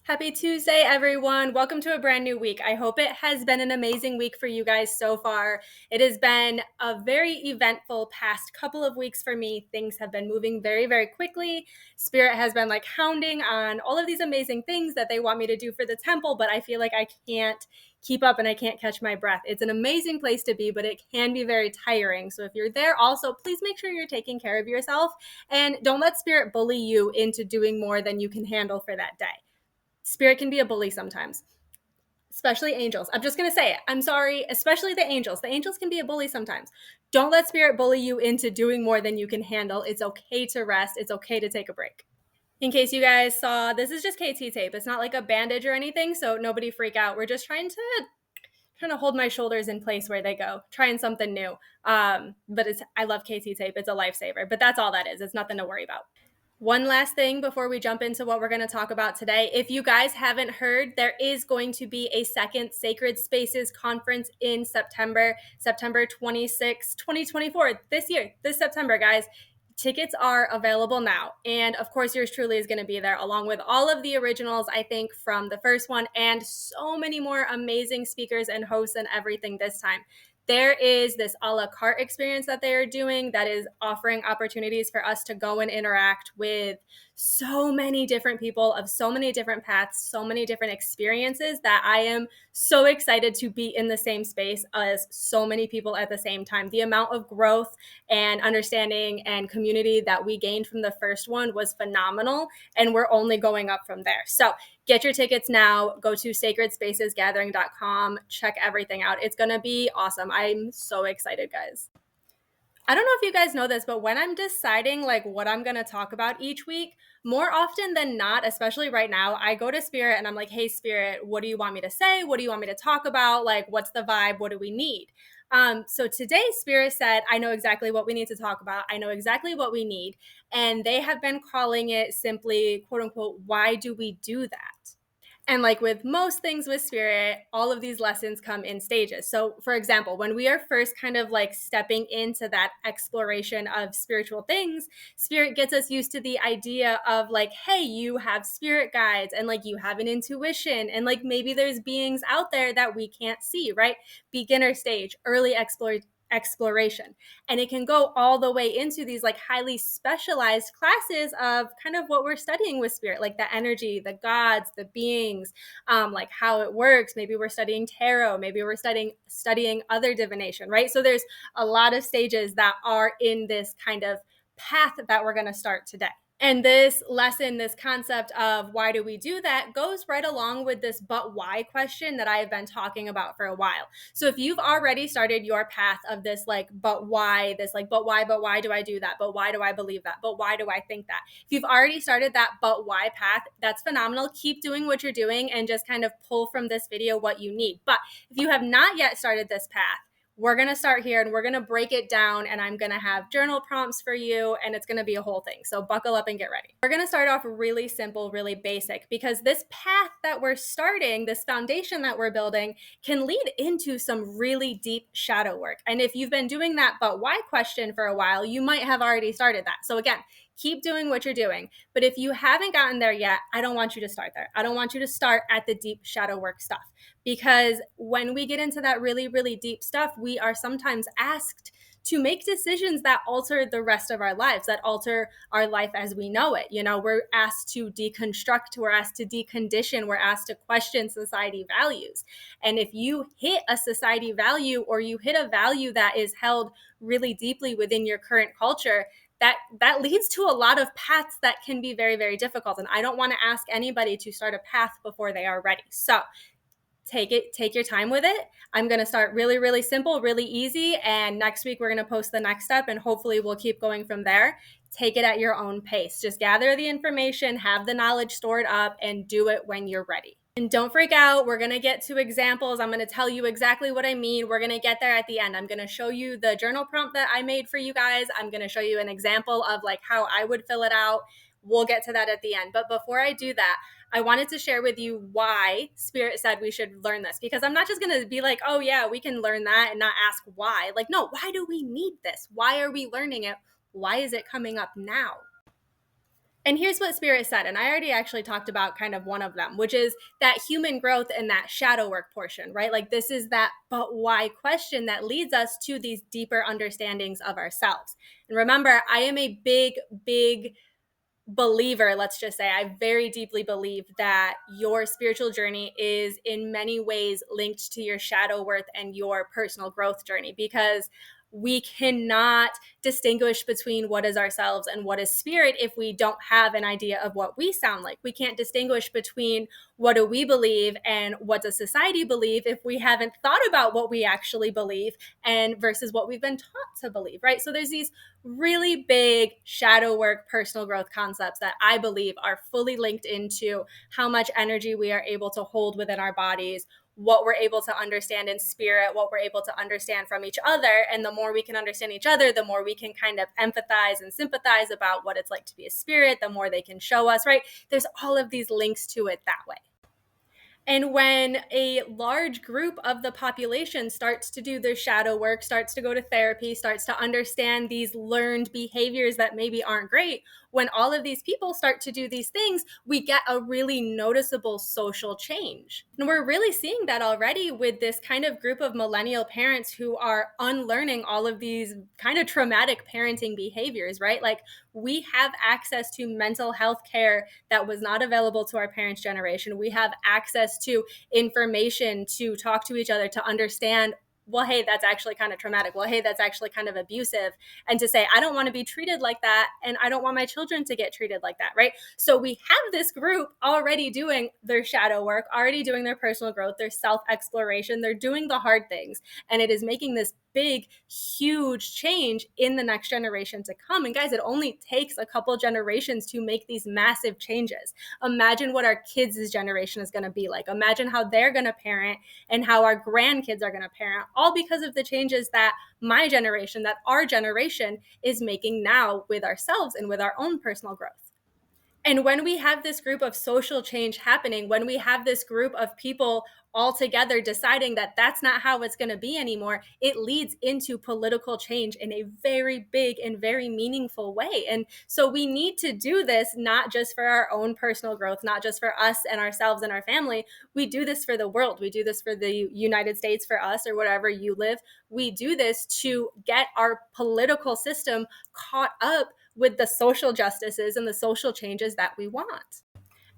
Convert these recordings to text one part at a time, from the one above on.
Happy Tuesday, everyone. Welcome to a brand new week. I hope it has been an amazing week for you guys so far. It has been a very eventful past couple of weeks for me. Things have been moving very, very quickly. Spirit has been like hounding on all of these amazing things that they want me to do for the temple, but I feel like I can't keep up and I can't catch my breath. It's an amazing place to be, but it can be very tiring. So if you're there also, please make sure you're taking care of yourself and don't let Spirit bully you into doing more than you can handle for that day. Spirit can be a bully sometimes, especially angels. I'm just going to say it. I'm sorry, especially the angels. The angels can be a bully sometimes. Don't let Spirit bully you into doing more than you can handle. It's okay to rest. It's okay to take a break. In case you guys saw, this is just KT tape. It's not like a bandage or anything, so nobody freak out. We're just trying to hold my shoulders in place where they go, trying something new. But I love KT tape. It's a lifesaver. But that's all that is. It's nothing to worry about. One last thing before we jump into what we're going to talk about today. If you guys haven't heard, there is going to be a second Sacred Spaces conference in September 26, 2024, this September, guys. Tickets are available now. And of course, yours truly is going to be there along with all of the originals, I think, from the first one and so many more amazing speakers and hosts and everything this time. There is this a la carte experience that they are doing that is offering opportunities for us to go and interact with so many different people of so many different paths, so many different experiences that I am so excited to be in the same space as so many people at the same time. The amount of growth and understanding and community that we gained from the first one was phenomenal, and we're only going up from there. So get your tickets now. Go to sacredspacesgathering.com. Check everything out. It's going to be awesome. I'm so excited, guys. I don't know if you guys know this, but when I'm deciding like what I'm going to talk about each week, more often than not, especially right now, I go to Spirit and I'm like, hey, Spirit, what do you want me to say? What do you want me to talk about? Like, what's the vibe? What do we need? So today, Spirit said, I know exactly what we need to talk about. I know exactly what we need. And they have been calling it simply, quote unquote, why do we do that? And like with most things with Spirit, all of these lessons come in stages. So, for example, when we are first kind of like stepping into that exploration of spiritual things, Spirit gets us used to the idea of like, hey, you have spirit guides and like you have an intuition and like maybe there's beings out there that we can't see, right? Beginner stage, early exploration. And it can go all the way into these like highly specialized classes of kind of what we're studying with Spirit, like the energy, the gods, the beings, like how it works. Maybe we're studying tarot, maybe we're studying other divination, right? So there's a lot of stages that are in this kind of path that we're going to start today. And this lesson, this concept of why do we do that goes right along with this but why question that I have been talking about for a while. So if you've already started your path of this like but why, this like but why do I do that? But why do I believe that? But why do I think that? If you've already started that but why path, that's phenomenal. Keep doing what you're doing and just kind of pull from this video what you need. But if you have not yet started this path, we're going to start here and we're going to break it down, and I'm going to have journal prompts for you, and it's going to be a whole thing. So buckle up and get ready. We're going to start off really simple, really basic, because this path that we're starting, this foundation that we're building, can lead into some really deep shadow work. And if you've been doing that but why question for a while, you might have already started that. So again, keep doing what you're doing. But if you haven't gotten there yet, I don't want you to start there. I don't want you to start at the deep shadow work stuff, because when we get into that really, really deep stuff, we are sometimes asked to make decisions that alter the rest of our lives, that alter our life as we know it. You know, we're asked to deconstruct, we're asked to decondition, we're asked to question society values. And if you hit a society value or you hit a value that is held really deeply within your current culture, that leads to a lot of paths that can be very, very difficult. And I don't want to ask anybody to start a path before they are ready. So take your time with it. I'm going to start really, really simple, really easy. And next week, we're going to post the next step, and hopefully we'll keep going from there. Take it at your own pace. Just gather the information, have the knowledge stored up, and do it when you're ready. And don't freak out. We're going to get to examples. I'm going to tell you exactly what I mean. We're going to get there at the end. I'm going to show you the journal prompt that I made for you guys. I'm going to show you an example of like how I would fill it out. We'll get to that at the end. But before I do that, I wanted to share with you why Spirit said we should learn this, because I'm not just going to be like, oh yeah, we can learn that and not ask why. Like, no, why do we need this? Why are we learning it? Why is it coming up now? And here's what Spirit said, and I already actually talked about kind of one of them, which is that human growth and that shadow work portion, right? Like this is that but why question that leads us to these deeper understandings of ourselves. And remember, I am a big believer, let's just say, I very deeply believe that your spiritual journey is in many ways linked to your shadow work and your personal growth journey, because we cannot distinguish between what is ourselves and what is spirit if we don't have an idea of what we sound like. We can't distinguish between what do we believe and what does society believe if we haven't thought about what we actually believe and versus what we've been taught to believe, right? So there's these really big shadow work personal growth concepts that I believe are fully linked into how much energy we are able to hold within our bodies, what we're able to understand in spirit, what we're able to understand from each other. And the more we can understand each other, the more we can kind of empathize and sympathize about what it's like to be a spirit, the more they can show us, right? There's all of these links to it that way. And when a large group of the population starts to do their shadow work, starts to go to therapy, starts to understand these learned behaviors that maybe aren't great, when all of these people start to do these things, we get a really noticeable social change. And we're really seeing that already with this kind of group of millennial parents who are unlearning all of these kind of traumatic parenting behaviors, right? Like we have access to mental health care that was not available to our parents' generation. We have access to information to talk to each other, to understand, well, hey, that's actually kind of traumatic. Well, hey, that's actually kind of abusive. And to say, I don't want to be treated like that. And I don't want my children to get treated like that, right? So we have this group already doing their shadow work, already doing their personal growth, their self-exploration. They're doing the hard things. And it is making this big, huge change in the next generation to come. And guys, it only takes a couple generations to make these massive changes. Imagine what our kids' generation is going to be like. Imagine how they're going to parent and how our grandkids are going to parent, all because of the changes that my generation, that our generation is making now with ourselves and with our own personal growth. And when we have this group of social change happening, when we have this group of people all together deciding that that's not how it's going to be anymore, it leads into political change in a very big and very meaningful way. And so we need to do this not just for our own personal growth, not just for us and ourselves and our family. We do this for the world. We do this for the United States, for us, or wherever you live. We do this to get our political system caught up with the social justices and the social changes that we want.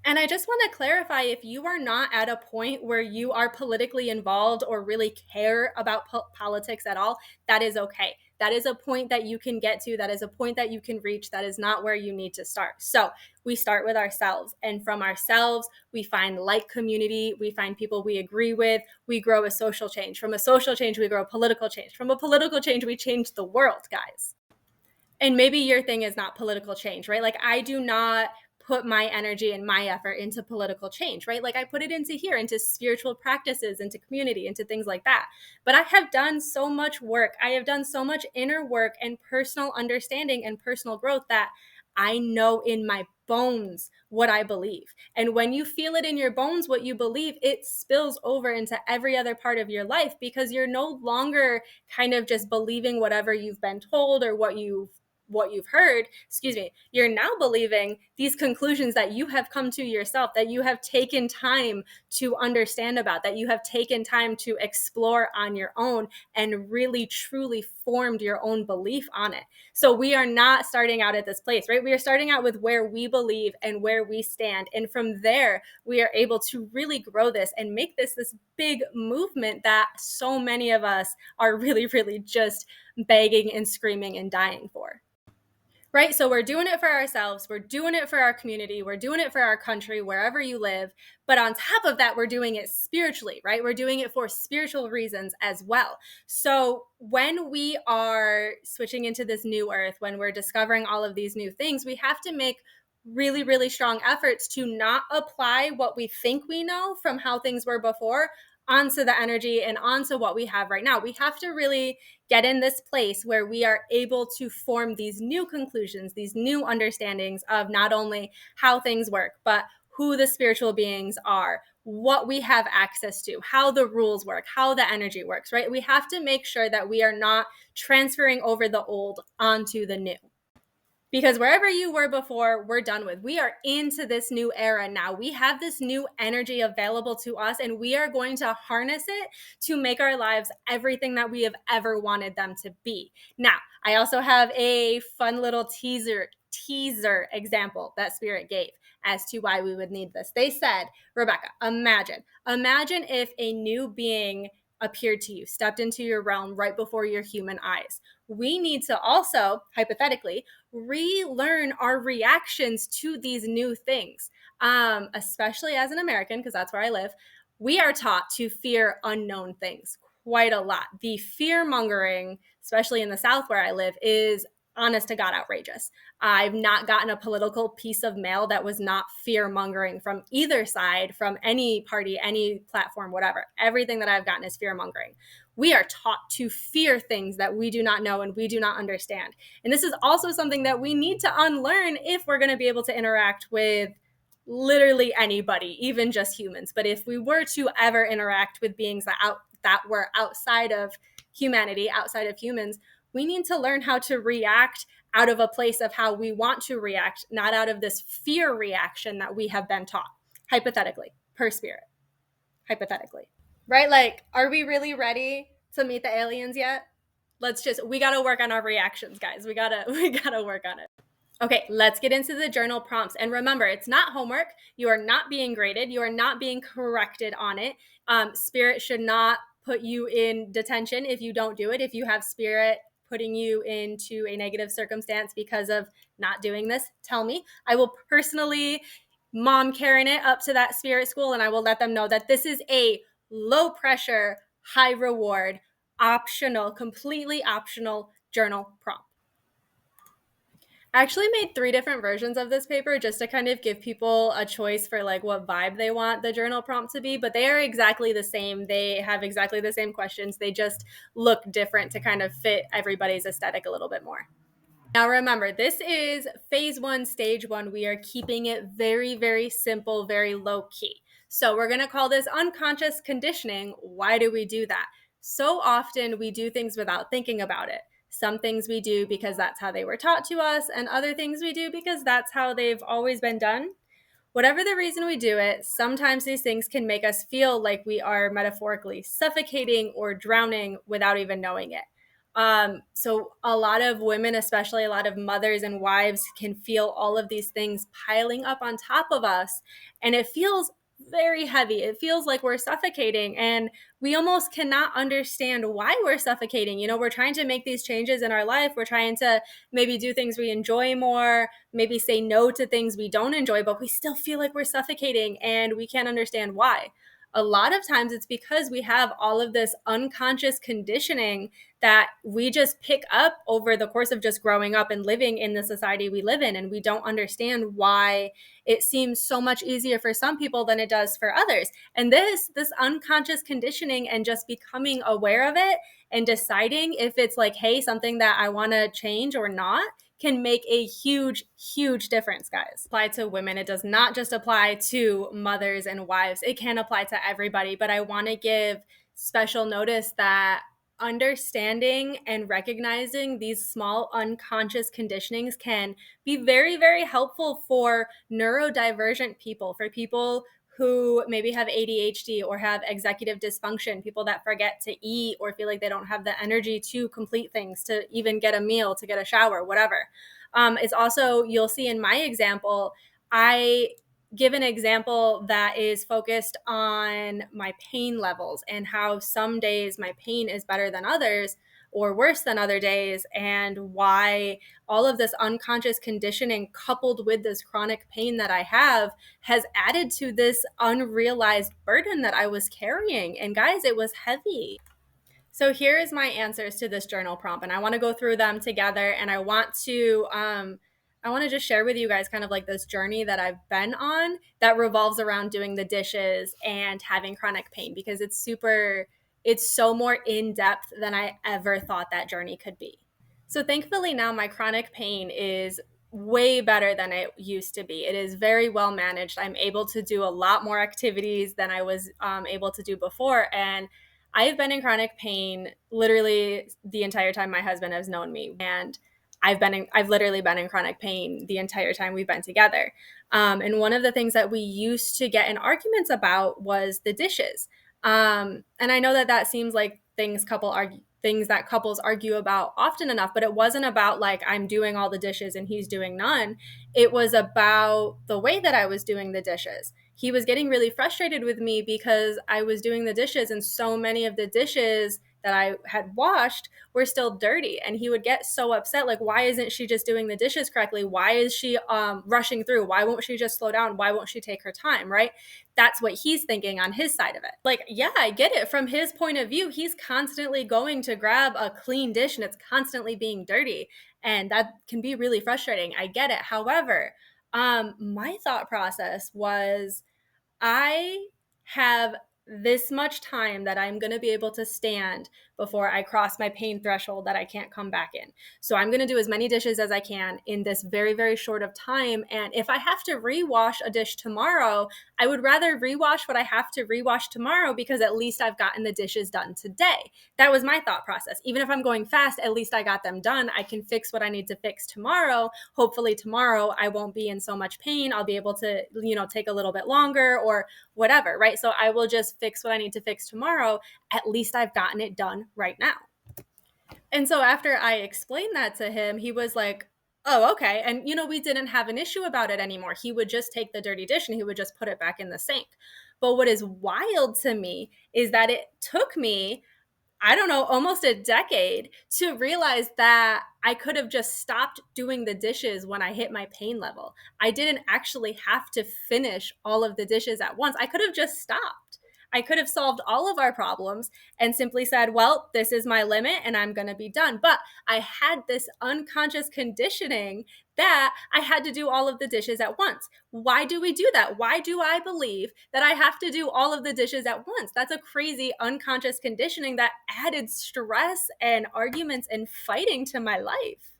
And I just want to clarify, if you are not at a point where you are politically involved or really care about politics at all, that is okay. That is a point that you can get to. That is a point that you can reach. That is not where you need to start. So we start with ourselves. And from ourselves, we find like community. We find people we agree with. We grow a social change. From a social change, we grow a political change. From a political change, we change the world, guys. And maybe your thing is not political change, right? Like I do not put my energy and my effort into political change, right? Like I put it into here, into spiritual practices, into community, into things like that. But I have done so much work. I have done so much inner work and personal understanding and personal growth that I know in my bones what I believe. And when you feel it in your bones, what you believe, it spills over into every other part of your life, because you're no longer kind of just believing whatever you've been told or what you've heard, you're now believing these conclusions that you have come to yourself, that you have taken time to understand about, that you have taken time to explore on your own and really truly formed your own belief on it. So we are not starting out at this place, right? We are starting out with where we believe and where we stand. And from there, we are able to really grow this and make this big movement that so many of us are really, really just begging and screaming and dying for. Right? So we're doing it for ourselves. We're doing it for our community. We're doing it for our country, wherever you live. But on top of that, we're doing it spiritually, right? We're doing it for spiritual reasons as well. So when we are switching into this new earth, when we're discovering all of these new things, we have to make really, really strong efforts to not apply what we think we know from how things were before onto the energy and onto what we have right now. We have to really get in this place where we are able to form these new conclusions, these new understandings of not only how things work, but who the spiritual beings are, what we have access to, how the rules work, how the energy works, right? We have to make sure that we are not transferring over the old onto the new. Because wherever you were before, we're done with. We are into this new era now. We have this new energy available to us, and we are going to harness it to make our lives everything that we have ever wanted them to be. Now, I also have a fun little teaser example that Spirit gave as to why we would need this. They said, Rebecca, imagine if a new being appeared to you, stepped into your realm right before your human eyes. We need to also, hypothetically, relearn our reactions to these new things, especially as an American, because that's where I live. We are taught to fear unknown things quite a lot. The fear mongering, especially in the South where I live, is honest to God outrageous. I've not gotten a political piece of mail that was not fear mongering from either side, from any party, any platform, whatever. Everything that I've gotten is fear mongering. We are taught to fear things that we do not know and we do not understand. And this is also something that we need to unlearn if we're going to be able to interact with literally anybody, even just humans. But if we were to ever interact with beings that were outside of humanity, outside of humans, we need to learn how to react out of a place of how we want to react, not out of this fear reaction that we have been taught, hypothetically, per Spirit. Hypothetically. Right? Like, are we really ready to meet the aliens yet? We got to work on our reactions, guys. We got to work on it. Okay, let's get into the journal prompts. And remember, it's not homework. You are not being graded. You are not being corrected on it. Spirit should not put you in detention if you don't do it. If you have Spirit putting you into a negative circumstance because of not doing this, tell me. I will personally mom Karen it up to that Spirit school, and I will let them know that this is a low pressure, high reward, optional, completely optional journal prompt. I actually made 3 different versions of this paper just to kind of give people a choice for like what vibe they want the journal prompt to be, but they are exactly the same. They have exactly the same questions. They just look different to kind of fit everybody's aesthetic a little bit more. Now remember, this is phase 1, stage 1. We are keeping it very, very simple, very low key. So we're going to call this unconscious conditioning. Why do we do that? So often we do things without thinking about it. Some things we do because that's how they were taught to us, and other things we do because that's how they've always been done. Whatever the reason we do it, sometimes these things can make us feel like we are metaphorically suffocating or drowning without even knowing it. So a lot of women, especially a lot of mothers and wives, can feel all of these things piling up on top of us, and it feels very heavy. It feels like we're suffocating, and we almost cannot understand why we're suffocating. You know, we're trying to make these changes in our life. We're trying to maybe do things we enjoy more, maybe say no to things we don't enjoy, but we still feel like we're suffocating and we can't understand why. A lot of times it's because we have all of this unconscious conditioning that we just pick up over the course of just growing up and living in the society we live in, and we don't understand why it seems so much easier for some people than it does for others. And this unconscious conditioning and just becoming aware of it and deciding if it's like, hey, something that I want to change or not, can make a huge, huge difference, guys. Apply to women. It does not just apply to mothers and wives. It can apply to everybody, but I want to give special notice that understanding and recognizing these small unconscious conditionings can be very, very helpful for neurodivergent people, for people who maybe have ADHD or have executive dysfunction, people that forget to eat or feel like they don't have the energy to complete things, to even get a meal, to get a shower, whatever. It's also, you'll see in my example, I give an example that is focused on my pain levels and how some days my pain is better than others or worse than other days, and why all of this unconscious conditioning coupled with this chronic pain that I have has added to this unrealized burden that I was carrying. And guys, it was heavy. So here is my answers to this journal prompt, and I want to go through them together, and I want to just share with you guys kind of like this journey that I've been on that revolves around doing the dishes and having chronic pain, because it's so more in depth than I ever thought that journey could be. So thankfully now my chronic pain is way better than it used to be. It is very well managed. I'm able to do a lot more activities than I was able to do before. And I have been in chronic pain literally the entire time my husband has known me. And I've literally been in chronic pain the entire time we've been together. And one of the things that we used to get in arguments about was the dishes. And I know that that seems like things that couples argue about often enough, but it wasn't about like I'm doing all the dishes and he's doing none. It was about the way that I was doing the dishes. He was getting really frustrated with me because I was doing the dishes and so many of the dishes that I had washed were still dirty, and he would get so upset, like, why isn't she just doing the dishes correctly? Why is she rushing through? Why won't she just slow down? Why won't she take her time? Right? That's what he's thinking on his side of it. Like, yeah, I get it. From his point of view, he's constantly going to grab a clean dish and it's constantly being dirty, and that can be really frustrating. I get it. However, my thought process was, I have this much time that I'm going to be able to stand before I cross my pain threshold that I can't come back in. So I'm going to do as many dishes as I can in this very, very short of time. And if I have to rewash a dish tomorrow, I would rather rewash what I have to rewash tomorrow, because at least I've gotten the dishes done today. That was my thought process. Even if I'm going fast, at least I got them done. I can fix what I need to fix tomorrow. Hopefully tomorrow I won't be in so much pain. I'll be able to, take a little bit longer or whatever, right? So I will just fix what I need to fix tomorrow. At least I've gotten it done right now. And so after I explained that to him, he was like, oh, okay. And, we didn't have an issue about it anymore. He would just take the dirty dish and he would just put it back in the sink. But what is wild to me is that it took me, I don't know, almost a decade to realize that I could have just stopped doing the dishes when I hit my pain level. I didn't actually have to finish all of the dishes at once. I could have just stopped. I could have solved all of our problems and simply said, well, this is my limit and I'm going to be done. But I had this unconscious conditioning that I had to do all of the dishes at once. Why do we do that? Why do I believe that I have to do all of the dishes at once? That's a crazy unconscious conditioning that added stress and arguments and fighting to my life.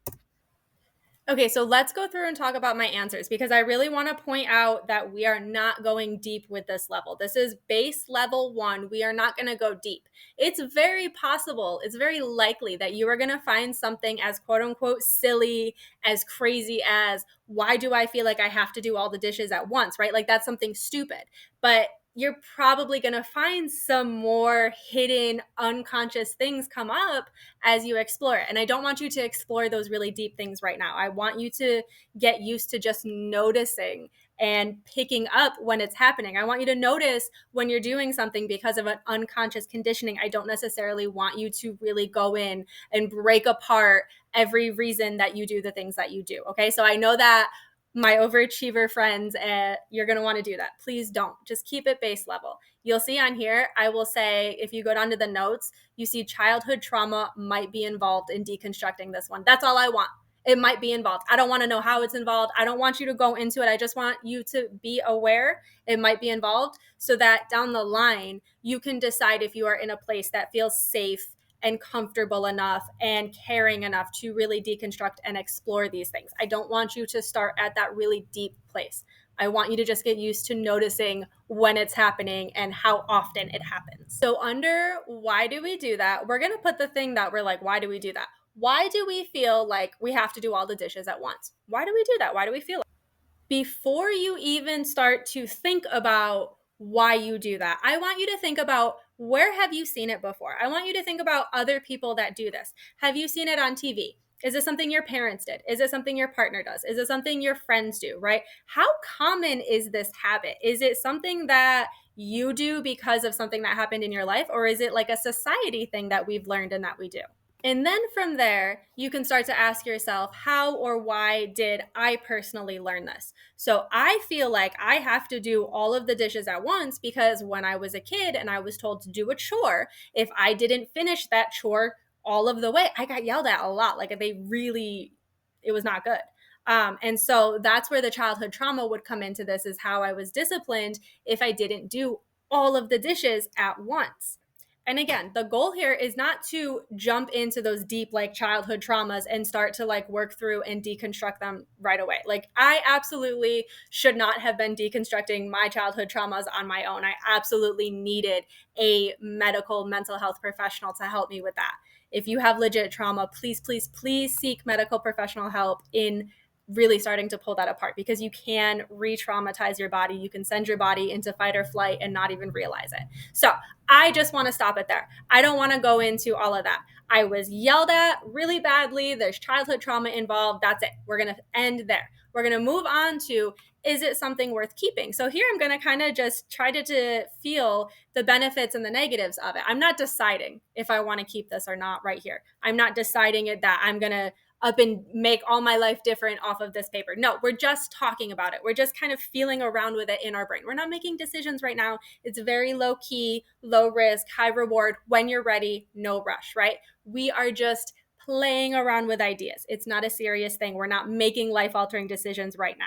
Okay, so let's go through and talk about my answers, because I really want to point out that we are not going deep with this level. This is base level 1. We are not going to go deep. It's very possible, it's very likely that you are going to find something as quote unquote silly, as crazy as, why do I feel like I have to do all the dishes at once, right? Like, that's something stupid. But you're probably going to find some more hidden unconscious things come up as you explore it. And I don't want you to explore those really deep things right now. I want you to get used to just noticing and picking up when it's happening. I want you to notice when you're doing something because of an unconscious conditioning. I don't necessarily want you to really go in and break apart every reason that you do the things that you do. Okay. So I know that my overachiever friends, you're going to want to do that. Please don't. Just keep it base level. You'll see on here, I will say, if you go down to the notes, you see childhood trauma might be involved in deconstructing this one. That's all I want. It might be involved. I don't want to know how it's involved. I don't want you to go into it. I just want you to be aware it might be involved, so that down the line, you can decide if you are in a place that feels safe and comfortable enough and caring enough to really deconstruct and explore these things. I don't want you to start at that really deep place. I want you to just get used to noticing when it's happening and how often it happens. So under why do we do that, we're going to put the thing that we're like, why do we do that? Why do we feel like we have to do all the dishes at once? Why do we do that? Why do we feel like? Before you even start to think about why you do that, I want you to think about, where have you seen it before? I want you to think about other people that do this. Have you seen it on TV? Is it something your parents did? Is it something your partner does? Is it something your friends do, right? How common is this habit? Is it something that you do because of something that happened in your life? Or is it like a society thing that we've learned and that we do? And then from there, you can start to ask yourself, how or why did I personally learn this? So I feel like I have to do all of the dishes at once because when I was a kid and I was told to do a chore, if I didn't finish that chore all of the way, I got yelled at a lot. Like, it was not good. And so that's where the childhood trauma would come into this, is how I was disciplined if I didn't do all of the dishes at once. And again, the goal here is not to jump into those deep, like, childhood traumas and start to like work through and deconstruct them right away. Like, I absolutely should not have been deconstructing my childhood traumas on my own. I absolutely needed a medical mental health professional to help me with that. if you have legit trauma, please, please, please seek medical professional help in really starting to pull that apart, because you can re-traumatize your body. You can send your body into fight or flight and not even realize it. So I just want to stop it there. I don't want to go into all of that. I was yelled at really badly. There's childhood trauma involved. That's it. We're going to end there. We're going to move on to, is it something worth keeping? So here I'm going to kind of just try to feel the benefits and the negatives of it. I'm not deciding if I want to keep this or not right here. I'm not deciding it that I'm going to up and make all my life different off of this paper. No, we're just talking about it. We're just kind of feeling around with it in our brain. We're not making decisions right now. It's very low key, low risk, high reward. When you're ready, no rush, right? We are just playing around with ideas. It's not a serious thing. We're not making life-altering decisions right now.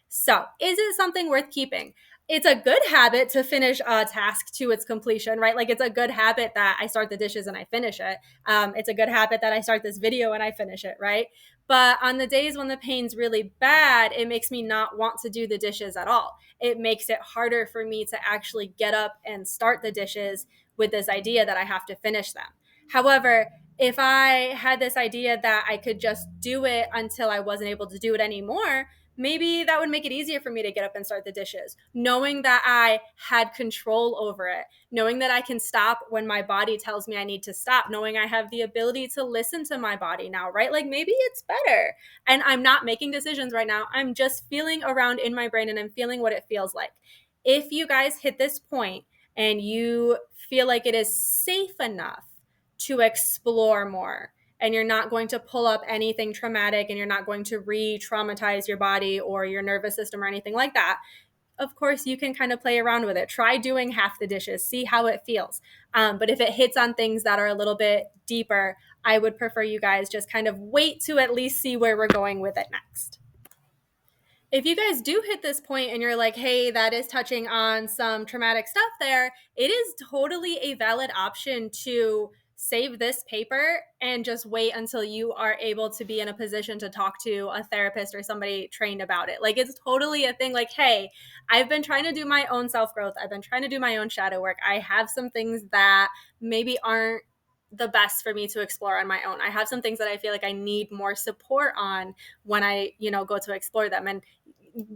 So, is it something worth keeping? It's a good habit to finish a task to its completion, right? Like, it's a good habit that I start the dishes and I finish it. It's a good habit that I start this video and I finish it, right? But on the days when the pain's really bad, it makes me not want to do the dishes at all. It makes it harder for me to actually get up and start the dishes with this idea that I have to finish them. However, if I had this idea that I could just do it until I wasn't able to do it anymore, maybe that would make it easier for me to get up and start the dishes. Knowing that I had control over it, knowing that I can stop when my body tells me I need to stop, knowing I have the ability to listen to my body now, right? Like, maybe it's better. And I'm not making decisions right now. I'm just feeling around in my brain and I'm feeling what it feels like. If you guys hit this point and you feel like it is safe enough to explore more, and you're not going to pull up anything traumatic, and you're not going to re-traumatize your body or your nervous system or anything like that, of course you can kind of play around with it. Try doing half the dishes, see how it feels. But if it hits on things that are a little bit deeper, I would prefer you guys just kind of wait to at least see where we're going with it next. If you guys do hit this point and you're like, hey, that is touching on some traumatic stuff there, it is totally a valid option to save this paper and just wait until you are able to be in a position to talk to a therapist or somebody trained about it. Like, it's totally a thing. Like, hey, I've been trying to do my own self-growth. I've been trying to do my own shadow work. I have some things that maybe aren't the best for me to explore on my own. I have some things that I feel like I need more support on when I, go to explore them. And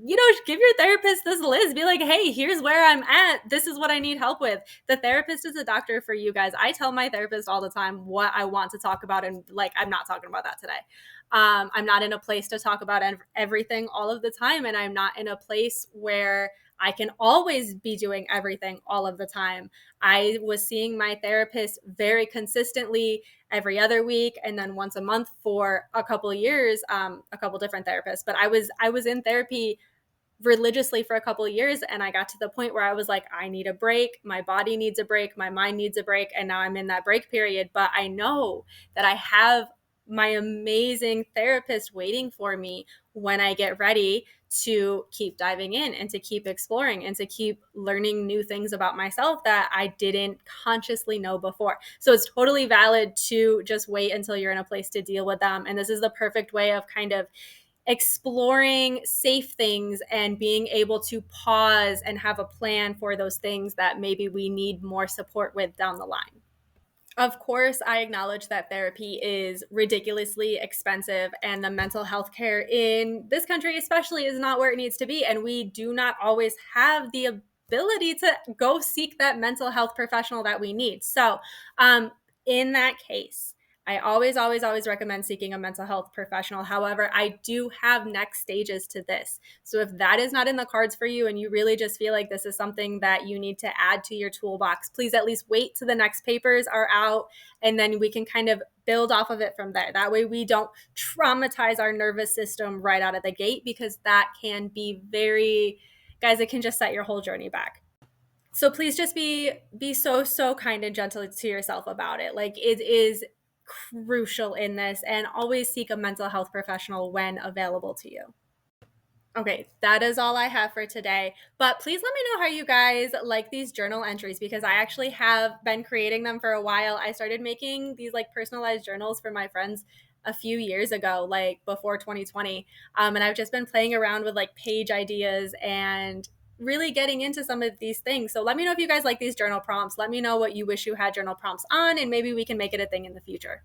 give your therapist this list. Be like, hey, here's where I'm at. This is what I need help with. The therapist is a doctor for you guys. I tell my therapist all the time what I want to talk about. And like, I'm not talking about that today. I'm not in a place to talk about everything all of the time. And I'm not in a place where I can always be doing everything all of the time. I was seeing my therapist very consistently every other week and then once a month for a couple of years, a couple different therapists. But I was in therapy religiously for a couple of years, and I got to the point where I was like, I need a break. My body needs a break. My mind needs a break. And now I'm in that break period. But I know that I have my amazing therapist waiting for me when I get ready to keep diving in and to keep exploring and to keep learning new things about myself that I didn't consciously know before. So it's totally valid to just wait until you're in a place to deal with them. And this is the perfect way of kind of exploring safe things and being able to pause and have a plan for those things that maybe we need more support with down the line. Of course, I acknowledge that therapy is ridiculously expensive, and the mental health care in this country, especially, is not where it needs to be. And we do not always have the ability to go seek that mental health professional that we need. So, in that case, I always, always, always recommend seeking a mental health professional. However, I do have next stages to this. So if that is not in the cards for you and you really just feel like this is something that you need to add to your toolbox, please at least wait till the next papers are out, and then we can kind of build off of it from there. That way we don't traumatize our nervous system right out of the gate, because that can be guys, it can just set your whole journey back. So please just be so kind and gentle to yourself about it. Like, it is crucial in this, and always seek a mental health professional when available to you. Okay, that is all I have for today. But please let me know how you guys like these journal entries, because I actually have been creating them for a while. I started making these like personalized journals for my friends a few years ago, like before 2020. And I've just been playing around with like page ideas and really getting into some of these things. So let me know if you guys like these journal prompts. Let me know what you wish you had journal prompts on, and maybe we can make it a thing in the future.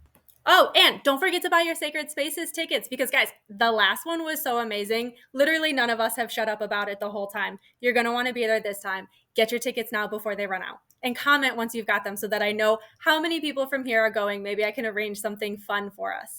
Oh, and don't forget to buy your Sacred Spaces tickets because, guys, the last one was so amazing. Literally, none of us have shut up about it the whole time. You're going to want to be there this time. Get your tickets now before they run out. And comment once you've got them so that I know how many people from here are going. Maybe I can arrange something fun for us.